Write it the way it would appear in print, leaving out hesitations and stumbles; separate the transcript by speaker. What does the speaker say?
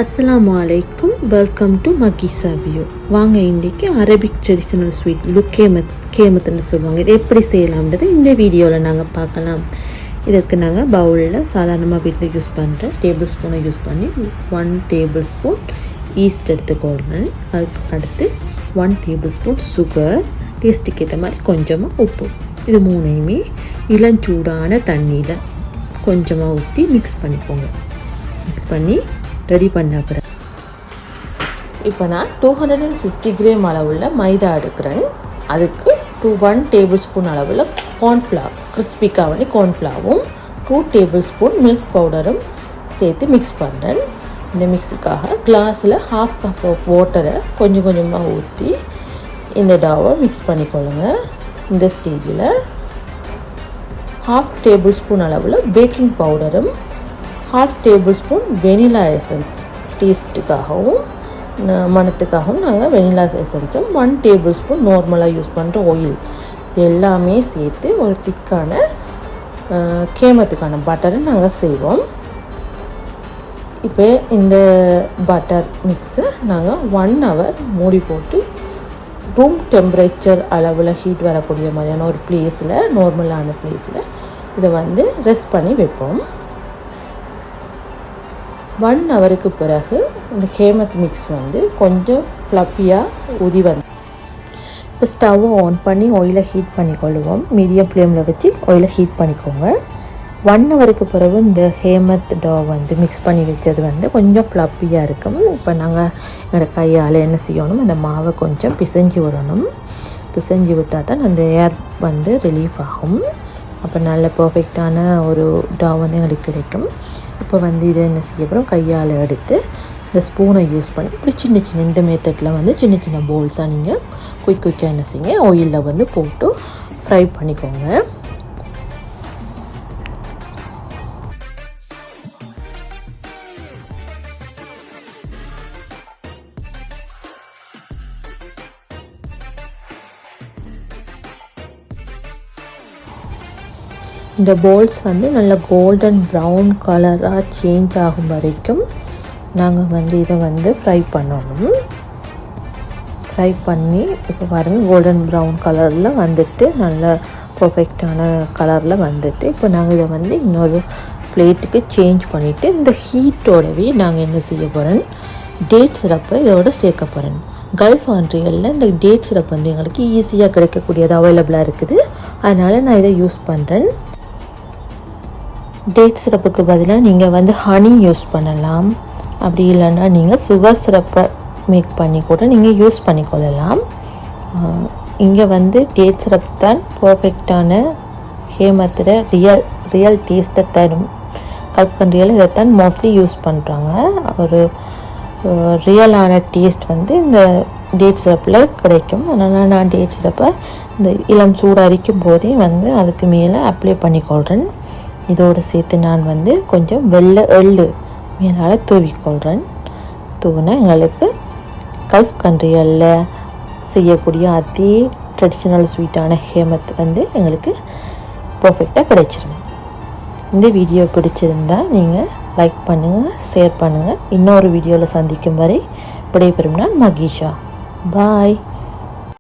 Speaker 1: அஸ்ஸலாமு அலைக்கும். Welcome to Makkisa view. வாங்க இன்றைக்கி அரபிக் ட்ரெடிஷ்னல் ஸ்வீட் கேமத்துன்னு சொல்லுவாங்க. இது எப்படி செய்யலாம்ன்றது இந்த வீடியோவில் நாங்கள் பார்க்கலாம். இதற்கு நாங்கள் பவுலில் சாதாரணமாக வீட்டில் யூஸ் பண்ணுற டேபிள் ஸ்பூனை யூஸ் பண்ணி 1 டேபிள் ஸ்பூன் ஈஸ்ட் எடுத்துக்கொள்கிறேன். அதுக்கு அடுத்து 1 டேபிள் ஸ்பூன் சுகர், டேஸ்ட்டுக்கு ஏற்ற மாதிரி கொஞ்சமாக உப்பு. இது மூணையுமே இளஞ்சூடான தண்ணியில் கொஞ்சமாக ஊற்றி மிக்ஸ் பண்ணிக்கோங்க. மிக்ஸ் பண்ணி ரெடி பண்ண பிறகு இப்போ நான் 250 கிராம் அளவுள்ள மைதா எடுக்கிறேன். அதுக்கு 1 டேபிள் ஸ்பூன் அளவில் கார்ன்ஃப்ளவர், கிறிஸ்பிக்காக வேண்டி கார்ன்ஃப்ளவரும் 2 டேபிள் ஸ்பூன் மில்க் பவுடரும் சேர்த்து மிக்ஸ் பண்ணுறேன். இந்த மிக்ஸுக்காக கிளாஸில் 1/2 கப் ஆஃப் வாட்டரை கொஞ்சம் கொஞ்சமாக ஊற்றி இந்த டாவை மிக்ஸ் பண்ணிக்கொள்ளுங்க. இந்த ஸ்டேஜில் 1/2 டேபிள் ஸ்பூன் அளவில் பேக்கிங் பவுடரும் 1/2 டேபிள் ஸ்பூன் வெனிலா எசன்ஸ், டேஸ்ட்டுக்காகவும் மணத்துக்காகவும் நாங்கள் வெனிலா எசன்ஸும் 1 டேபிள் ஸ்பூன் நார்மலாக யூஸ் பண்ணுற ஆயில், இது எல்லாமே சேர்த்து ஒரு திக்கான கேமத்துக்கான பட்டரை நாங்கள் செய்வோம். இப்போ இந்த பட்டர் மிக்ஸை நாங்கள் 1 hour மூடி போட்டு ரூம் டெம்பரேச்சர் அளவில் ஹீட் வரக்கூடிய மாதிரியான ஒரு பிளேஸில், நார்மலான பிளேஸில் இதை ரெஸ்ட் பண்ணி வைப்போம். 1 hourக்கு பிறகு இந்த கேமத் மிக்ஸ் கொஞ்சம் ஃப்ளப்பியாக ஊதி இப்போ ஸ்டவ்வை ஆன் பண்ணி ஆயிலை ஹீட் பண்ணிக்கொள்ளுவோம். மீடியம் ஃப்ளேமில் வச்சு ஆயிலை ஹீட் பண்ணிக்கோங்க. 1 hourக்கு பிறகு இந்த ஹேமத் டோ மிக்ஸ் பண்ணி வச்சது கொஞ்சம் ஃப்ளப்பியாக இருக்கும். இப்போ நாங்கள் எங்களோட கையால் என்ன செய்யணும், அந்த மாவை கொஞ்சம் பிசைஞ்சு விடணும். பிசைஞ்சு விட்டால் தான் அந்த ஏர் ரிலீஃப் ஆகும். அப்போ நல்ல பர்ஃபெக்டான ஒரு டோ எங்களுக்கு கிடைக்கும். இப்போ இதை என்ன செய்யப்படும், கையால் எடுத்து இந்த ஸ்பூனை யூஸ் பண்ணி இப்படி சின்ன சின்ன இந்த மெத்தடில் சின்ன சின்ன போல்ஸாக நீங்கள் குயிக்காக என்ன செய்யுங்க, ஆயிலில் போட்டு ஃப்ரை பண்ணிக்கோங்க. இந்த போல்ஸ் நல்ல கோல்டன் ப்ரௌன் கலராக சேஞ்ச் ஆகும் வரைக்கும் நாங்கள் இதை ஃப்ரை பண்ணணும். ஃப்ரை பண்ணி இப்போ பாருங்கள், கோல்டன் ப்ரௌன் கலரில் நல்ல பர்ஃபெக்டான கலரில் இப்போ நாங்கள் இதை இன்னொரு பிளேட்டுக்கு சேஞ்ச் பண்ணிவிட்டு இந்த ஹீட்டோடவே நாங்கள் என்ன செய்ய போகிறோம், டேட் சிரப்பை இதோட சேர்க்க போகிறேன். கல்ஃப் கண்ட்ரிகளில் இந்த டேட் சிரப் எங்களுக்கு ஈஸியாக கிடைக்கக்கூடியது அவைலபிளாக இருக்குது. அதனால் நான் இதை யூஸ் பண்ணுறேன். டேட் சிரப்புக்கு பதிலாக நீங்கள் ஹனி யூஸ் பண்ணலாம். அப்படி இல்லைன்னா நீங்கள் சுகர் சிரப்பை மேக் பண்ணி கூட நீங்கள் யூஸ் பண்ணிக்கொள்ளலாம். இங்கே டேட் சிரப் தான் பர்ஃபெக்டான ஹேமத்தில் ரியல் டேஸ்ட்டை தரும். கல்ஃப் கண்ட்ரியில் இதைத்தான் மோஸ்ட்லி யூஸ் பண்ணுறாங்க. ஒரு ரியலான டேஸ்ட் இந்த டேட் சிரப்பில் கிடைக்கும். அதனால் நான் டேட் சிரப்பை இந்த இளம் சூடு அரிக்கும் போதே அதுக்கு மேலே அப்ளை பண்ணிக்கொள்கிறேன். இதோடு சேர்த்து நான் கொஞ்சம் வெள்ளை எள்ளு மேலால் தூவிக்கொள்கிறேன். தூவினா எங்களுக்கு கல்ஃப் கண்ட்ரிகளில் செய்யக்கூடிய அதே ட்ரெடிஷ்னல் ஸ்வீட்டான ஹேமத் எங்களுக்கு பர்ஃபெக்டாக கிடைச்சிடும். இந்த வீடியோ பிடிச்சிருந்தால் நீங்கள் லைக் பண்ணுங்கள், ஷேர் பண்ணுங்கள். இன்னொரு வீடியோவில் சந்திக்கும் வரை விடைபெறும் நான் மகீஷா. பாய்.